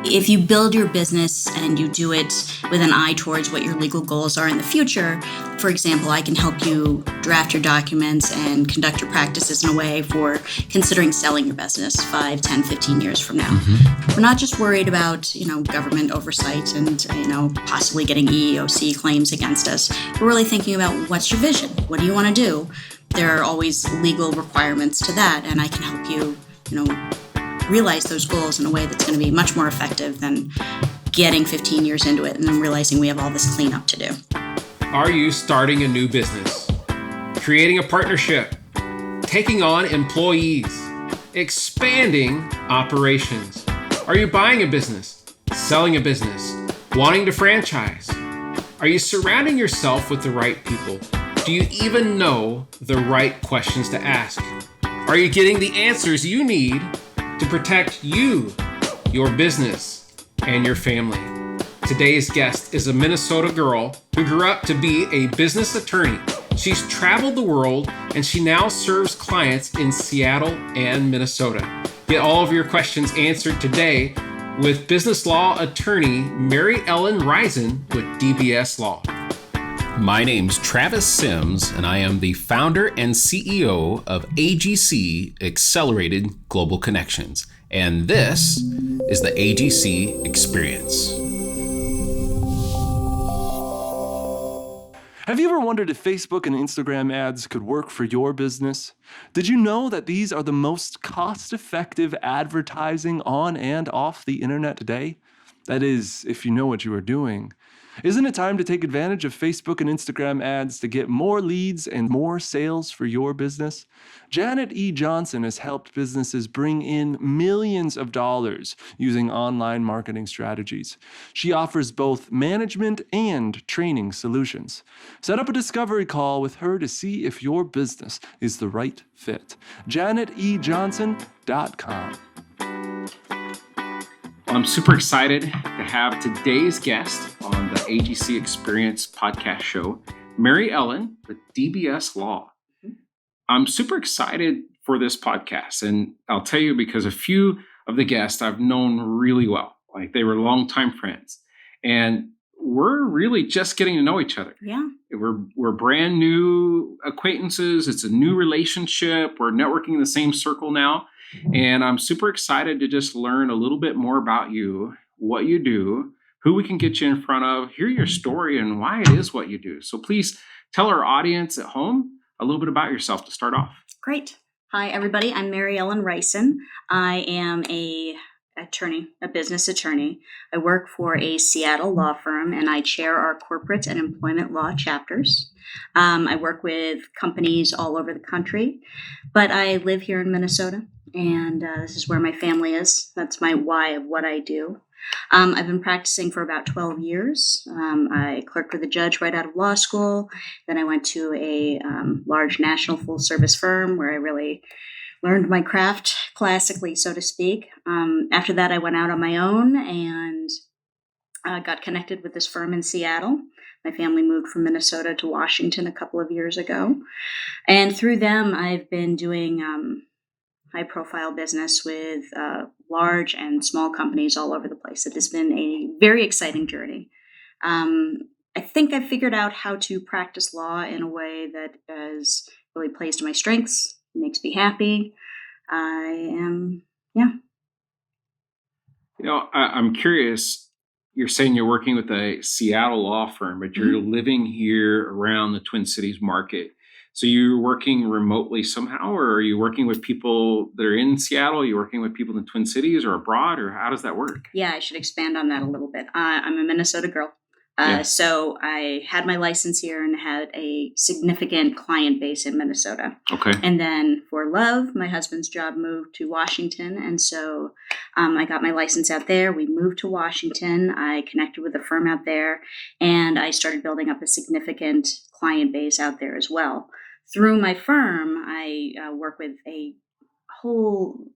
If you build your business and you do it with an eye towards what your legal goals are in the future, for example, I can help you draft your documents and conduct your practices in a way for considering selling your business 5, 10, 15 years from now. We're not just worried about, government oversight and, possibly getting EEOC claims against us. We're really thinking about what's your vision? What do you want to do? There are always legal requirements to that, and I can help you, realize those goals in a way that's going to be much more effective than getting 15 years into it and then realizing we have all this cleanup to do. Are you starting a new business? Creating a partnership? Taking on employees? Expanding operations? Are you buying a business? Selling a business? Wanting to franchise? Are you surrounding yourself with the right people? Do you even know the right questions to ask? Are you getting the answers you need to protect you, your business, and your family? Today's guest is a Minnesota girl who grew up to be a business attorney. She's traveled the world and she now serves clients in Seattle and Minnesota. Get all of your questions answered today with business law attorney Mary Ellen Reihsen with DBS Law. My name's Travis Sims, and I am the founder and CEO of AGC Accelerated Global Connections. And this is the AGC Experience. Have you ever wondered if Facebook and Instagram ads could work for your business? Did you know that these are the most cost-effective advertising on and off the internet today? That is, if you know what you are doing. Isn't it time to take advantage of Facebook and Instagram ads to get more leads and more sales for your business? Janet E. Johnson has helped businesses bring in millions of dollars using online marketing strategies. She offers both management and training solutions. Set up a discovery call with her to see if your business is the right fit. JanetEJohnson.com. I'm super excited to have today's guest on the AGC Experience podcast show, Mary Ellen with DBS Law. I'm super excited for this podcast, and I'll tell you because a few of the guests I've known really well. Like they were longtime friends, and we're really just getting to know each other. Yeah. We're brand new acquaintances. It's a new relationship. We're networking in the same circle now. And I'm super excited to just learn a little bit more about you, what you do, who we can get you in front of, hear your story, and why it is what you do. So please tell our audience at home a little bit about yourself to start off. Great. Hi, everybody. I'm Mary Ellen Reihsen. I am a business attorney. I work for a Seattle law firm, and I chair our corporate and employment law chapters. I work with companies all over the country, but I live here in Minnesota, and this is where my family is. That's my why of what I do. I've been practicing for about 12 years. I clerked with a judge right out of law school. Then I went to a large national full-service firm where I really learned my craft classically, so to speak. After that, I went out on my own and got connected with this firm in Seattle. My family moved from Minnesota to Washington a couple of years ago. And through them, I've been doing high-profile business with large and small companies all over the place. It has been a very exciting journey. I think I've figured out how to practice law in a way that really plays to my strengths, makes me happy. I'm curious. You're saying you're working with a Seattle law firm, but you're living here around the Twin Cities market. So you're working remotely somehow, or are you working with people that are in Seattle? Are you working with people in the Twin Cities or abroad, or how does that work? Yeah, I should expand on that a little bit. I'm a Minnesota girl. So I had my license here and had a significant client base in Minnesota. Okay. And then for love, my husband's job moved to Washington. And so I got my license out there. We moved to Washington. I connected with a firm out there, and I started building up a significant client base out there as well. Through my firm, I work with a whole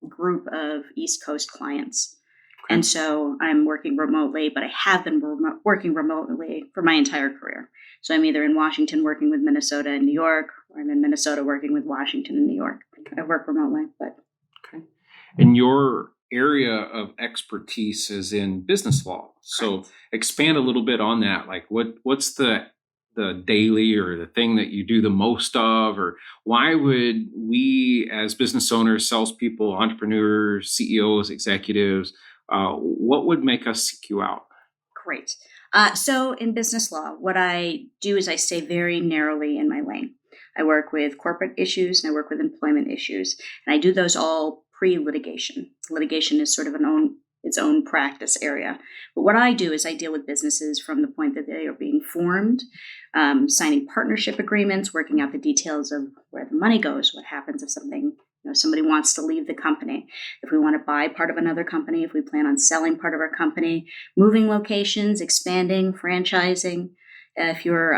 group of East Coast clients. And so I'm working remotely, but I have been working remotely for my entire career. So I'm either in Washington working with Minnesota and New York, or I'm in Minnesota working with Washington and New York. I work remotely, but. Okay. And your area of expertise is in business law. So expand a little bit on that. Like what's the daily or the thing that you do the most of, or why would we as business owners, salespeople, entrepreneurs, CEOs, executives, what would make us seek you out? Great. So in business law, what I do is I stay very narrowly in my lane. I work with corporate issues and I work with employment issues, and I do those all pre-litigation. Litigation is sort of its own practice area. But what I do is I deal with businesses from the point that they are being formed, signing partnership agreements, working out the details of where the money goes, what happens if somebody wants to leave the company, if we want to buy part of another company, if we plan on selling part of our company, moving locations, expanding, franchising. If you're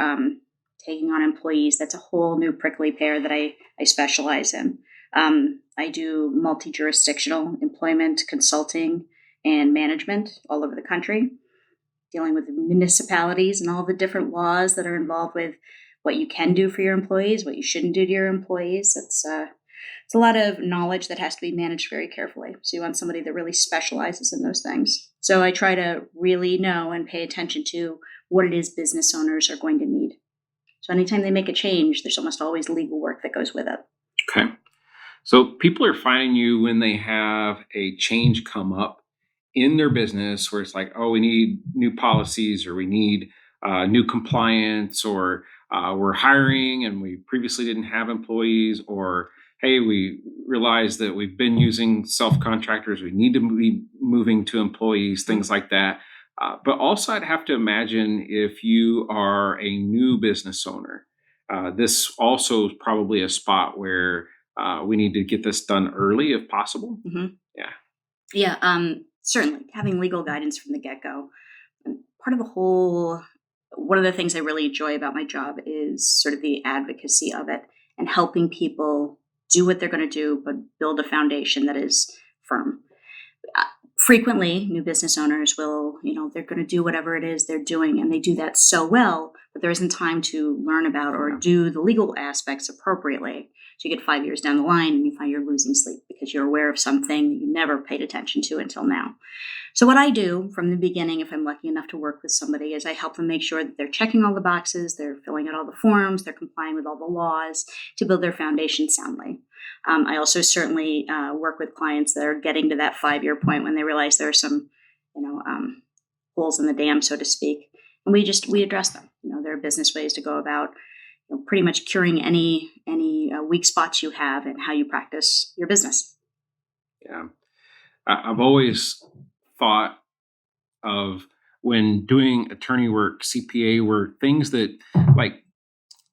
taking on employees, that's a whole new prickly pear that I specialize in. I do multi-jurisdictional employment consulting and management all over the country, dealing with municipalities and all the different laws that are involved with what you can do for your employees, what you shouldn't do to your employees. It's a lot of knowledge that has to be managed very carefully. So you want somebody that really specializes in those things. So I try to really know and pay attention to what it is business owners are going to need. So anytime they make a change, there's almost always legal work that goes with it. Okay. So people are finding you when they have a change come up in their business where it's like, oh, we need new policies, or we need new compliance, or we're hiring and we previously didn't have employees, or hey, we realize that we've been using self-contractors, we need to be moving to employees, things like that. But also I'd have to imagine if you are a new business owner, this also is probably a spot where we need to get this done early if possible. Mm-hmm. Yeah. Yeah, certainly having legal guidance from the get-go. And one of the things I really enjoy about my job is sort of the advocacy of it and helping people do what they're going to do, but build a foundation that is firm. Frequently, new business owners will, they're going to do whatever it is they're doing, and they do that so well that there isn't time to learn about or do the legal aspects appropriately. So you get 5 years down the line and you find you're losing sleep because you're aware of something that you never paid attention to until now. So what I do from the beginning, if I'm lucky enough to work with somebody, is I help them make sure that they're checking all the boxes, they're filling out all the forms, they're complying with all the laws to build their foundation soundly. I also certainly work with clients that are getting to that 5-year point when they realize there are some, holes in the dam, so to speak, and we address them. There are business ways to go about pretty much curing any weak spots you have in how you practice your business. Yeah, I've always thought of when doing attorney work, CPA work, things that like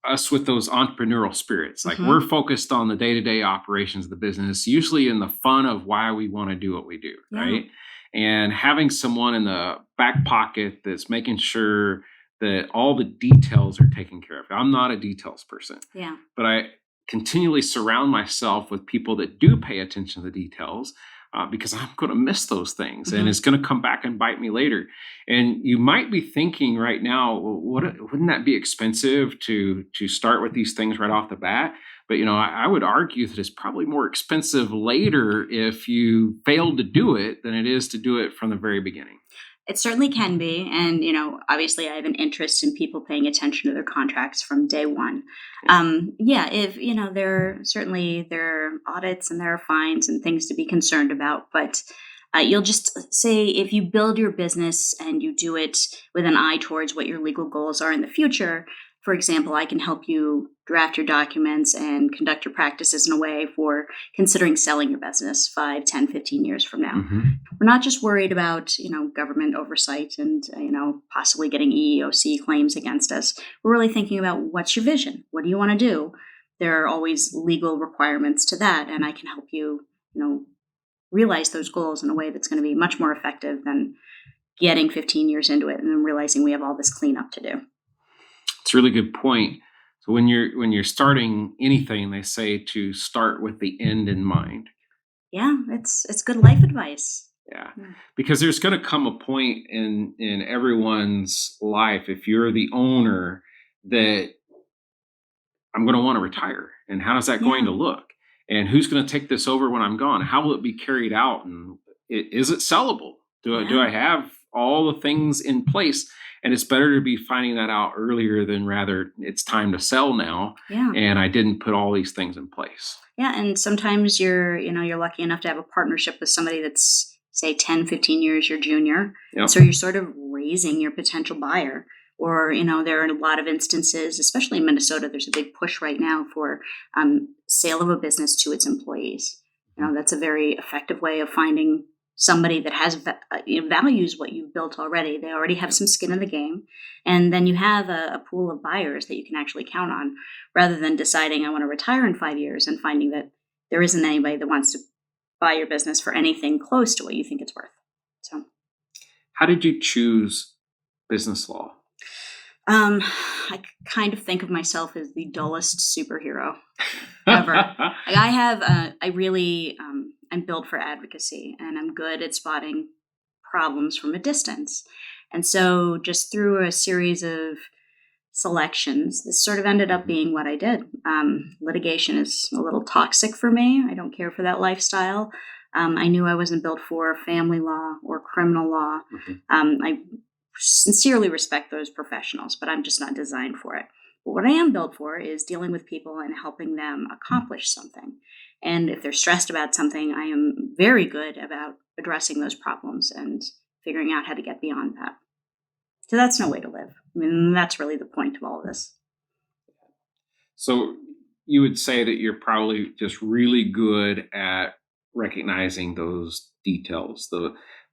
us with those entrepreneurial spirits. Like we're focused on the day-to-day operations of the business, usually in the fun of why we want to do what we do, right? And having someone in the back pocket that's making sure that all the details are taken care of. I'm not a details person, but I continually surround myself with people that do pay attention to the details because I'm going to miss those things and it's going to come back and bite me later. And you might be thinking right now, well, wouldn't that be expensive to start with these things right off the bat? But, I would argue that it's probably more expensive later if you failed to do it than it is to do it from the very beginning. It certainly can be. And, obviously I have an interest in people paying attention to their contracts from day one. If, there are audits and there are fines and things to be concerned about, but you'll just say if you build your business and you do it with an eye towards what your legal goals are in the future. For example, I can help you draft your documents and conduct your practices in a way for considering selling your business 5, 10, 15 years from now. We're not just worried about, government oversight and, possibly getting EEOC claims against us. We're really thinking about what's your vision? What do you want to do? There are always legal requirements to that, and I can help you, realize those goals in a way that's going to be much more effective than getting 15 years into it and then realizing we have all this cleanup to do. It's a really good point. So when you're starting anything, they say to start with the end in mind. Yeah, it's good life advice. Yeah, because there's going to come a point in everyone's life, if you're the owner, that I'm going to want to retire. And how is that going to look? And who's going to take this over when I'm gone? How will it be carried out? And is it sellable? Do Yeah. I have all the things in place? And it's better to be finding that out earlier than rather it's time to sell now. Yeah. And I didn't put all these things in place. Yeah. And sometimes you're lucky enough to have a partnership with somebody that's, say, 10, 15 years your junior. Yep. So you're sort of raising your potential buyer. Or, there are a lot of instances, especially in Minnesota, there's a big push right now for sale of a business to its employees. That's a very effective way of finding somebody that has values what you've built already. They already have some skin in the game. And then you have a pool of buyers that you can actually count on, rather than deciding I want to retire in 5 years and finding that there isn't anybody that wants to buy your business for anything close to what you think it's worth. So, how did you choose business law? I kind of think of myself as the dullest superhero ever. I'm built for advocacy, and I'm good at spotting problems from a distance. And so just through a series of selections, this sort of ended up being what I did. Litigation is a little toxic for me. I don't care for that lifestyle. I knew I wasn't built for family law or criminal law. I sincerely respect those professionals, but I'm just not designed for it. But what I am built for is dealing with people and helping them accomplish something. And if they're stressed about something, I am very good about addressing those problems and figuring out how to get beyond that. So that's no way to live. I mean, that's really the point of all of this. So you would say that you're probably just really good at recognizing those details,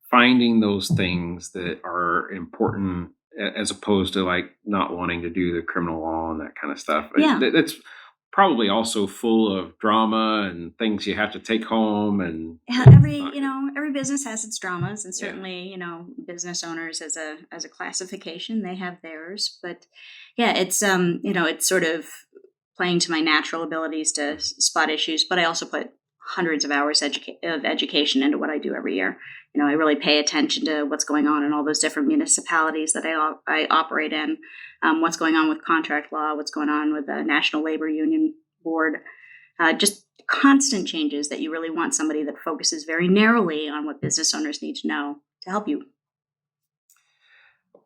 finding those things that are important, as opposed to like not wanting to do the criminal law and that kind of stuff. Yeah. That's probably also full of drama and things you have to take home. And every business has its dramas, and certainly, business owners as a classification, they have theirs. But yeah, it's it's sort of playing to my natural abilities to spot issues. But I also put hundreds of hours of education into what I do every year. I really pay attention to what's going on in all those different municipalities that I operate in, what's going on with contract law, what's going on with the National Labor Union Board, just constant changes that you really want somebody that focuses very narrowly on what business owners need to know to help you.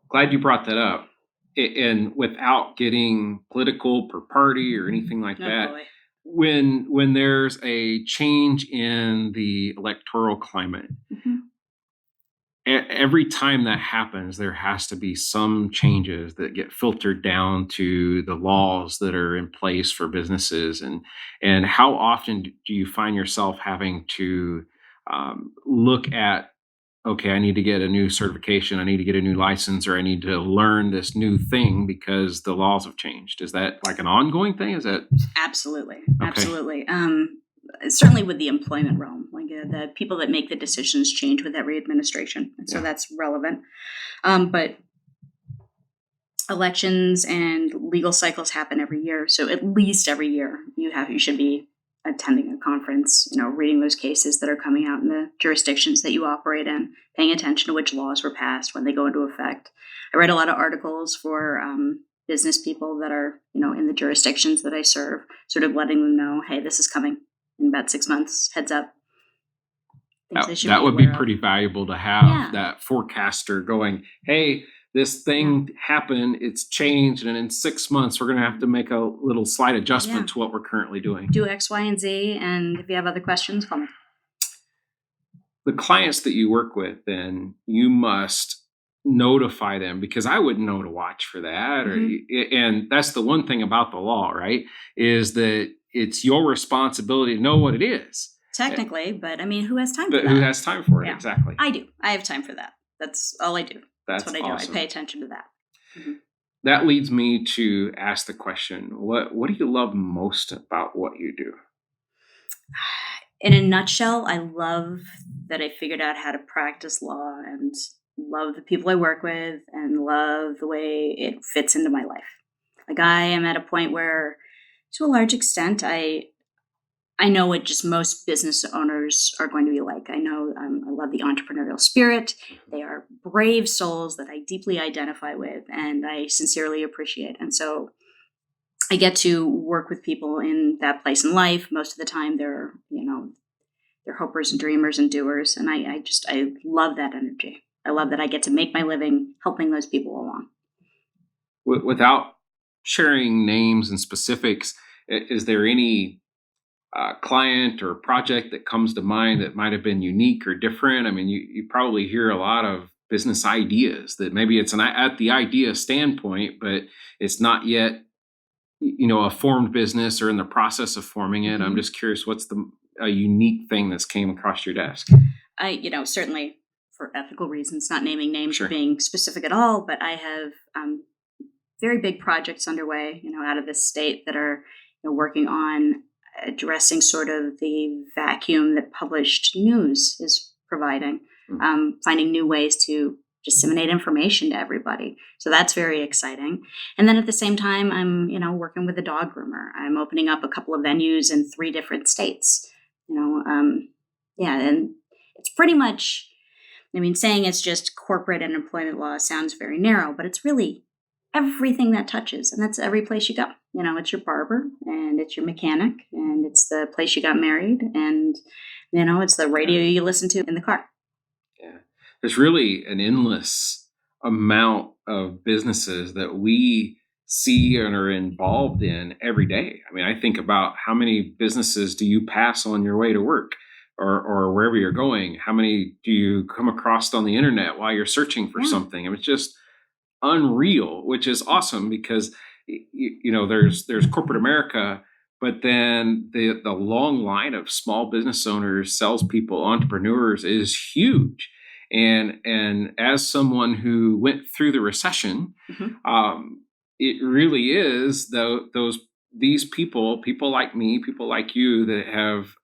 Glad you brought that up. And without getting political per party or anything like that, boy. When there's a change in the electoral climate, every time that happens, there has to be some changes that get filtered down to the laws that are in place for businesses. And how often do you find yourself having to look at, okay, I need to get a new certification, I need to get a new license, or I need to learn this new thing because the laws have changed? Is that like an ongoing thing? Is that Absolutely. Okay. Absolutely. Certainly with the employment realm, like the people that make the decisions change with every administration. And so that's relevant. But elections and legal cycles happen every year. So at least every year you should be attending a conference, reading those cases that are coming out in the jurisdictions that you operate in, paying attention to which laws were passed, when they go into effect. I read a lot of articles for business people that are, in the jurisdictions that I serve, sort of letting them know, hey, this is coming in about 6 months, heads up. That would be pretty valuable to have that forecaster going, hey, this thing happened, it's changed, and in 6 months, we're going to have to make a little slight adjustment to what we're currently doing. Do X, Y, and Z, and if you have other questions, call me. The clients that you work with, then you must notify them, because I wouldn't know to watch for that. And that's the one thing about the law, right? Is that it's your responsibility to know what it is. Technically, but I mean, who has time for that? Who has time for it? Yeah. Exactly. I do. I have time for that. That's all I do. That's what I do. Awesome. I pay attention to that. That leads me to ask the question, what do you love most about what you do? In a nutshell, I love that I figured out how to practice law, and love the people I work with, and love the way it fits into my life. Like, I am at a point where, to a large extent, I know what just most business owners are going to be like. I know I love the entrepreneurial spirit. They are brave souls that I deeply identify with, and I sincerely appreciate. And so I get to work with people in that place in life. Most of the time, they're, they're hopers and dreamers and doers. And I love that energy. I love that I get to make my living helping those people along. Without sharing names and specifics, is there any client or project that comes to mind that might have been unique or different? I mean, you probably hear a lot of business ideas that maybe it's at the idea standpoint, but it's not yet, a formed business or in the process of forming it. I'm just curious, what's a unique thing that's came across your desk? Certainly for ethical reasons, not naming names Sure. or being specific at all, but I have very big projects underway, out of this state that are working on addressing sort of the vacuum that published news is providing, finding new ways to disseminate information to everybody. So that's very exciting. And then at the same time, I'm, working with a dog groomer. I'm opening up a couple of venues in 3 different states, and it's pretty much, saying it's just corporate and employment law sounds very narrow, but it's really everything that touches. And that's every place you go. It's your barber and it's your mechanic and it's the place you got married and, it's the radio you listen to in the car. Yeah. There's really an endless amount of businesses that we see and are involved in every day. I mean, I think about how many businesses do you pass on your way to work or wherever you're going? How many do you come across on the internet while you're searching for something? I mean, it's just unreal, which is awesome because there's corporate America, but then the long line of small business owners, salespeople, entrepreneurs is huge. And as someone who went through the recession, it really is these people like me, people like you that have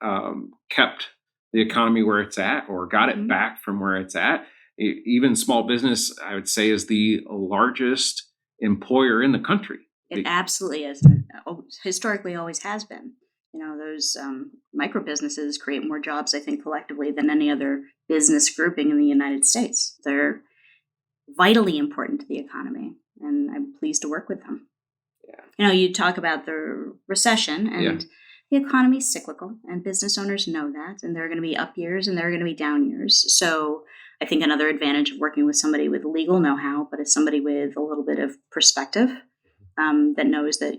kept the economy where it's at or got it back from where it's at. Even small business, I would say, is the largest employer in the country. It absolutely is. Historically always has been. Those micro businesses create more jobs, I think, collectively than any other business grouping in the United States. They're vitally important to the economy, and I'm pleased to work with them. Yeah. You talk about the recession, and the economy's cyclical, and business owners know that, and there are going to be up years and there are going to be down years. So I think another advantage of working with somebody with legal know-how, but as somebody with a little bit of perspective that knows that,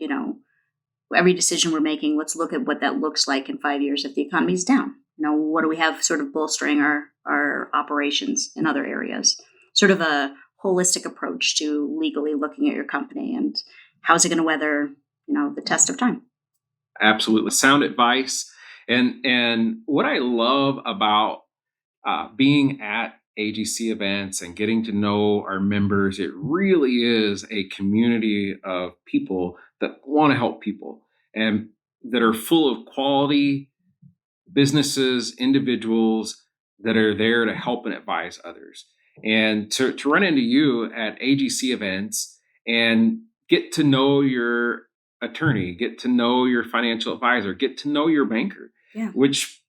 every decision we're making, let's look at what that looks like in 5 years if the economy's down. What do we have sort of bolstering our operations in other areas? Sort of a holistic approach to legally looking at your company and how's it going to weather, the test of time. Absolutely. Sound advice. And what I love about being at AGC events and getting to know our members, it really is a community of people that want to help people and that are full of quality businesses, individuals that are there to help and advise others. And to run into you at AGC events and get to know your attorney, get to know your financial advisor, get to know your banker, which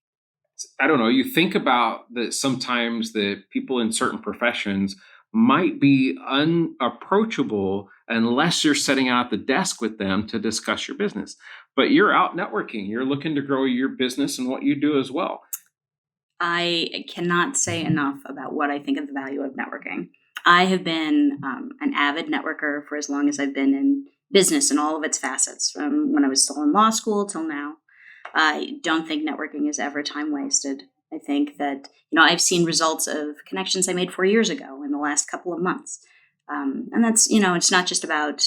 I don't know, you think about that sometimes that people in certain professions might be unapproachable unless you're sitting out at the desk with them to discuss your business. But you're out networking. You're looking to grow your business and what you do as well. I cannot say enough about what I think of the value of networking. I have been an avid networker for as long as I've been in business in all of its facets, from when I was still in law school till now. I don't think networking is ever time wasted. I think that, I've seen results of connections I made 4 years ago in the last couple of months. And that's, it's not just about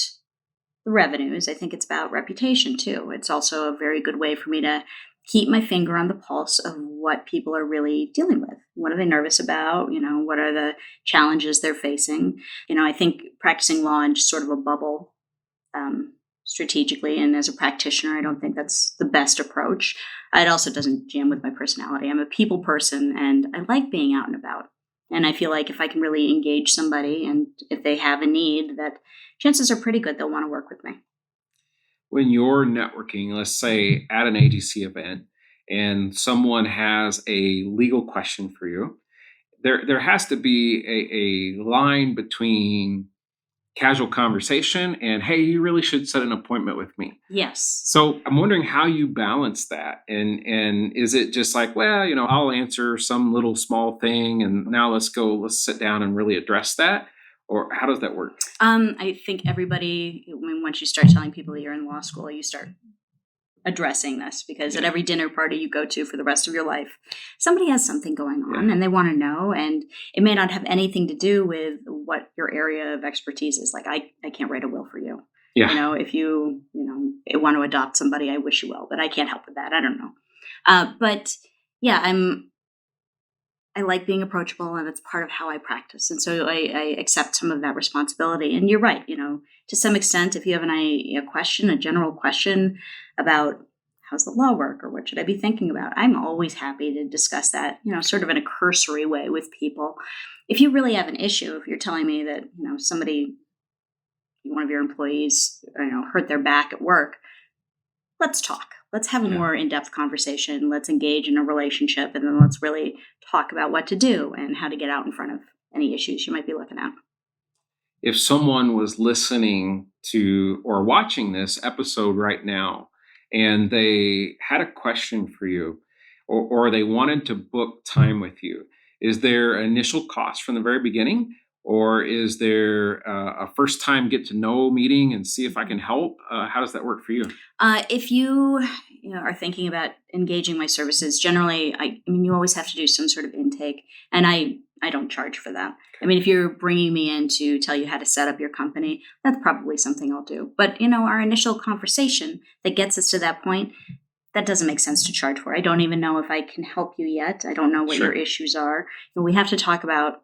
the revenues. I think it's about reputation too. It's also a very good way for me to keep my finger on the pulse of what people are really dealing with. What are they nervous about? What are the challenges they're facing? I think practicing law in just sort of a bubble, strategically and as a practitioner, I don't think that's the best approach. It also doesn't jam with my personality. I'm a people person and I like being out and about. And I feel like if I can really engage somebody and if they have a need, that chances are pretty good they'll want to work with me. When you're networking, let's say at an AGC event, and someone has a legal question for you, there has to be a line between casual conversation and, hey, you really should set an appointment with me. Yes. So I'm wondering how you balance that. And is it just like, well, I'll answer some little small thing and now let's sit down and really address that? Or how does that work? I think everybody, once you start telling people that you're in law school, you start addressing this, because at every dinner party you go to for the rest of your life, somebody has something going on and they want to know, and it may not have anything to do with what your area of expertise is. Like I can't write a will for you. Yeah. If you want to adopt somebody, I wish you well, but I can't help with that. I don't know. But yeah, I like being approachable, and it's part of how I practice. And so I accept some of that responsibility. And you're right, to some extent, if you have a question, a general question about how's the law work or what should I be thinking about, I'm always happy to discuss that, sort of in a cursory way with people. If you really have an issue, if you're telling me that, one of your employees, hurt their back at work, let's talk. Let's have a more in-depth conversation. Let's engage in a relationship, and then let's really talk about what to do and how to get out in front of any issues you might be looking at. If someone was listening to or watching this episode right now and they had a question for you, or they wanted to book time with you, is there an initial cost from the very beginning? Or is there a first time get to know meeting and see if I can help? How does that work for you? If you are thinking about engaging my services, generally, you always have to do some sort of intake, and I don't charge for that. If you're bringing me in to tell you how to set up your company, that's probably something I'll do. But, our initial conversation that gets us to that point, that doesn't make sense to charge for. I don't even know if I can help you yet. I don't know what your issues are. We have to talk about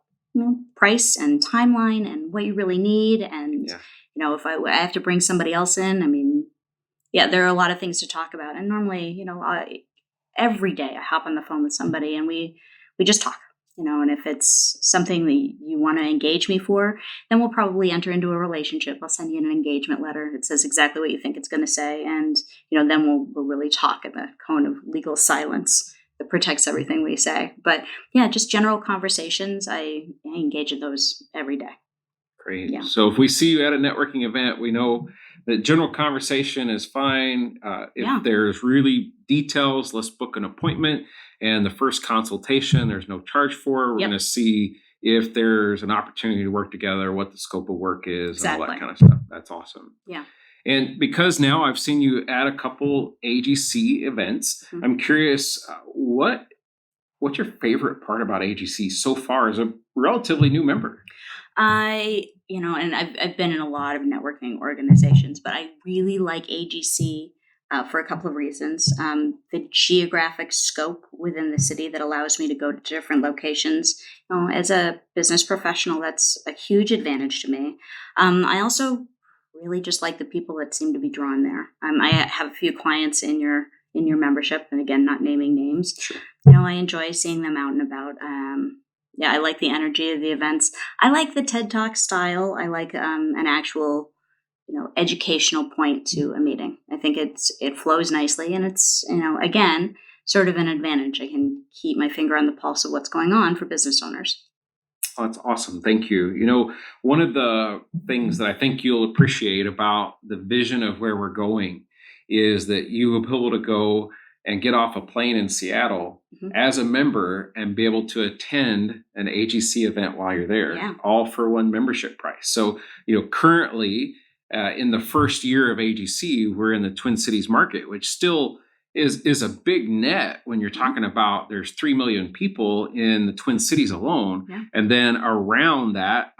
price and timeline and what you really need. And, if I have to bring somebody else in, there are a lot of things to talk about. And normally, every day I hop on the phone with somebody and we just talk. And if it's something that you want to engage me for, then we'll probably enter into a relationship. I'll send you an engagement letter. It says exactly what you think it's going to say. And, then we'll really talk in the cone of legal silence that protects everything we say. But just general conversations. I engage in those every day. Great. Yeah. So if we see you at a networking event, we know that general conversation is fine. If there's really details, let's book an appointment. And the first consultation, there's no charge for. We're going to see if there's an opportunity to work together, what the scope of work is, and all that kind of stuff. That's awesome. Yeah. And because now I've seen you at a couple AGC events, I'm curious, what's your favorite part about AGC so far as a relatively new member? And I've been in a lot of networking organizations, but I really like AGC for a couple of reasons. The geographic scope within the city that allows me to go to different locations. As a business professional, that's a huge advantage to me. I also really just like the people that seem to be drawn there. I have a few clients in your membership, and again, not naming names. Sure. I enjoy seeing them out and about. I like the energy of the events. I like the TED Talk style. I like an actual, educational point to a meeting. I think it flows nicely, and it's, again, sort of an advantage. I can keep my finger on the pulse of what's going on for business owners. Oh, that's awesome. Thank you. One of the things that I think you'll appreciate about the vision of where we're going is that you will be able to go and get off a plane in Seattle as a member and be able to attend an AGC event while you're there, all for one membership price. So, currently in the first year of AGC, we're in the Twin Cities market, which still is a big net when you're talking about there's 3 million people in the Twin Cities alone, and then around that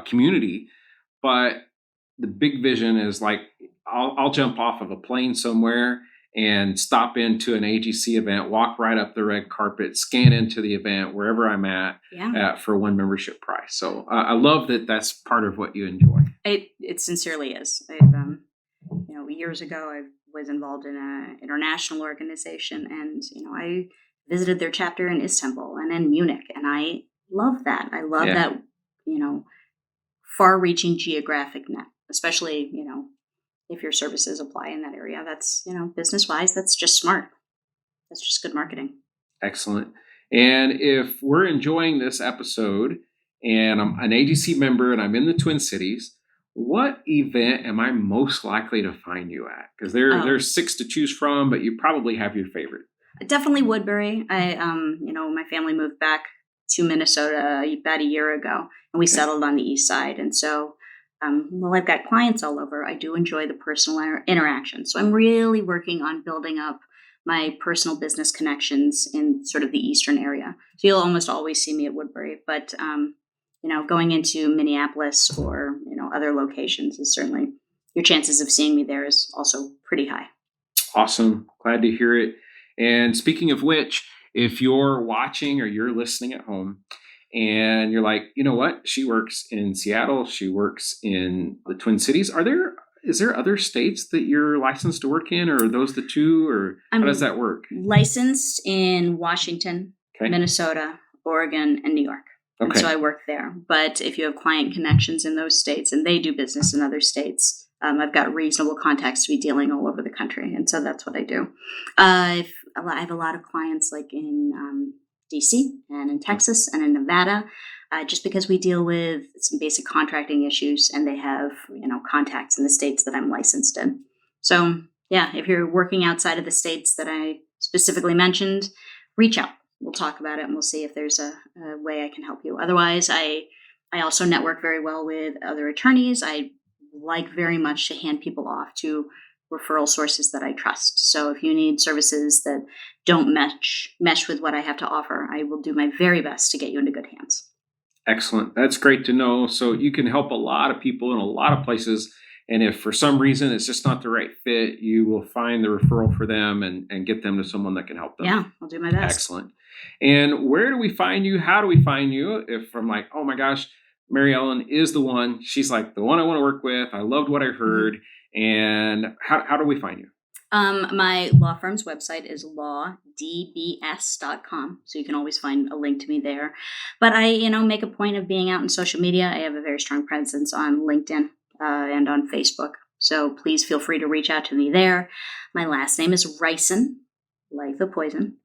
community. But the big vision is like I'll jump off of a plane somewhere and stop into an AGC event, walk right up the red carpet, scan into the event wherever I'm at for one membership price. So I love that that's part of what you enjoy. It sincerely is. Years ago, I was involved in an international organization, and I visited their chapter in Istanbul and in Munich, and I love that. I love that far-reaching geographic net, especially if your services apply in that area. That's business-wise, that's just smart. That's just good marketing. Excellent. And if we're enjoying this episode and I'm an AGC member and I'm in the Twin Cities, what event am I most likely to find you at? Because there's 6 to choose from, but you probably have your favorite. Definitely Woodbury. My family moved back to Minnesota about a year ago, and we settled on the east side. And so, I've got clients all over. I do enjoy the personal interaction. So I'm really working on building up my personal business connections in sort of the eastern area. So you'll almost always see me at Woodbury, but going into Minneapolis or other locations is certainly, your chances of seeing me there is also pretty high. Awesome. Glad to hear it. And speaking of which, if you're watching or you're listening at home and you're like, you know what, she works in Seattle, she works in the Twin Cities, is there other states that you're licensed to work in, or are those the 2, or how does that work? Licensed in Washington, Minnesota, Oregon, and New York. And so I work there. But if you have client connections in those states and they do business in other states, I've got reasonable contacts to be dealing all over the country. And so that's what I do. I have a lot of clients like in DC and in Texas and in Nevada, just because we deal with some basic contracting issues and they have, contacts in the states that I'm licensed in. So yeah, if you're working outside of the states that I specifically mentioned, reach out. We'll talk about it and we'll see if there's a way I can help you. Otherwise, I also network very well with other attorneys. I like very much to hand people off to referral sources that I trust. So if you need services that don't mesh with what I have to offer, I will do my very best to get you into good hands. Excellent. That's great to know. So you can help a lot of people in a lot of places. And if for some reason it's just not the right fit, you will find the referral for them and get them to someone that can help them. Yeah, I'll do my best. Excellent. And where do we find you? How do we find you? If I'm like, oh my gosh, Mary Ellen is the one. She's like the one I want to work with. I loved what I heard. And how do we find you? My law firm's website is lawdbs.com. So you can always find a link to me there. But I, make a point of being out in social media. I have a very strong presence on LinkedIn and on Facebook. So please feel free to reach out to me there. My last name is Reihsen, like the poison.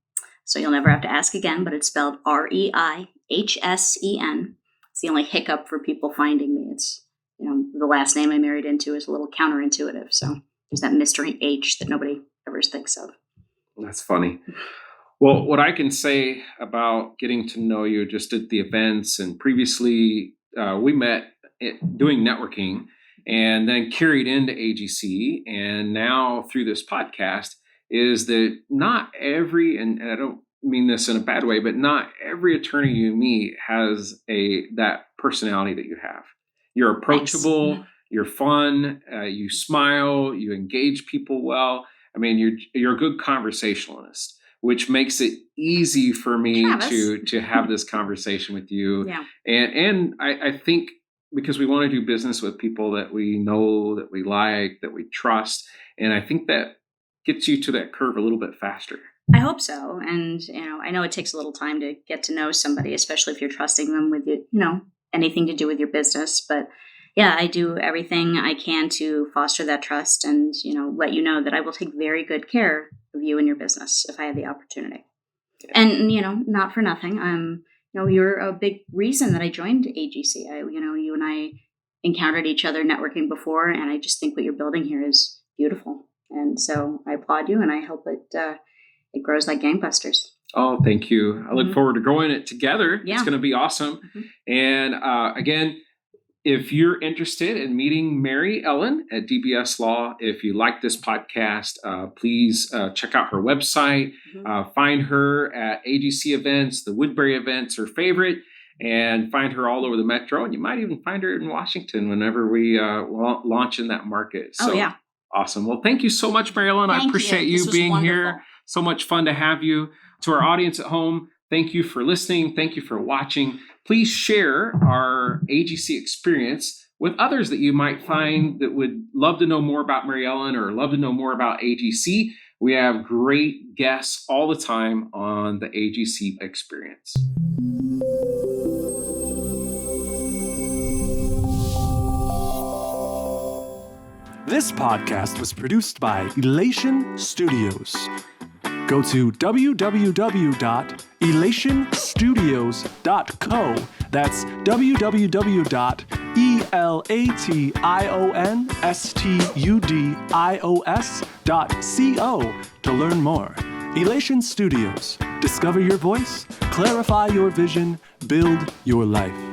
So you'll never have to ask again, but it's spelled Reihsen. It's the only hiccup for people finding me. It's, the last name I married into is a little counterintuitive. So there's that mystery H that nobody ever thinks of. That's funny. Well, what I can say about getting to know you just at the events, and previously we met doing networking and then carried into AGC, and now through this podcast, is that not every, and I don't mean this in a bad way, but not every attorney you meet has that personality that you have. You're approachable, nice. You're fun, you smile, you engage people well. I mean, you're a good conversationalist, which makes it easy for me to have this conversation with you. Yeah. And I think because we want to do business with people that we know, that we like, that we trust, and I think that gets you to that curve a little bit faster. I hope so. And, I know it takes a little time to get to know somebody, especially if you're trusting them with, anything to do with your business. But yeah, I do everything I can to foster that trust and, let you know that I will take very good care of you and your business if I have the opportunity. Yeah. And, not for nothing. You're a big reason that I joined AGC. You and I encountered each other networking before, and I just think what you're building here is beautiful. And so I applaud you, and I hope it grows like gangbusters. Oh, thank you. I look forward to growing it together. Yeah. It's going to be awesome. Mm-hmm. And again, if you're interested in meeting Mary Ellen at DBS Law, if you like this podcast, please check out her website. Mm-hmm. Find her at AGC events. The Woodbury events are favorite. And find her all over the metro. And you might even find her in Washington whenever we launch in that market. So, yeah. Awesome. Well, thank you so much, Mary Ellen. I appreciate you being here. So much fun to have you. To our audience at home, thank you for listening. Thank you for watching. Please share our AGC experience with others that you might find that would love to know more about Mary Ellen or love to know more about AGC. We have great guests all the time on the AGC experience. This podcast was produced by Elation Studios. Go to www.elation.studios elationstudios.co. That's www.elationstudios.co to learn more. Elation Studios. Discover your voice, clarify your vision, build your life.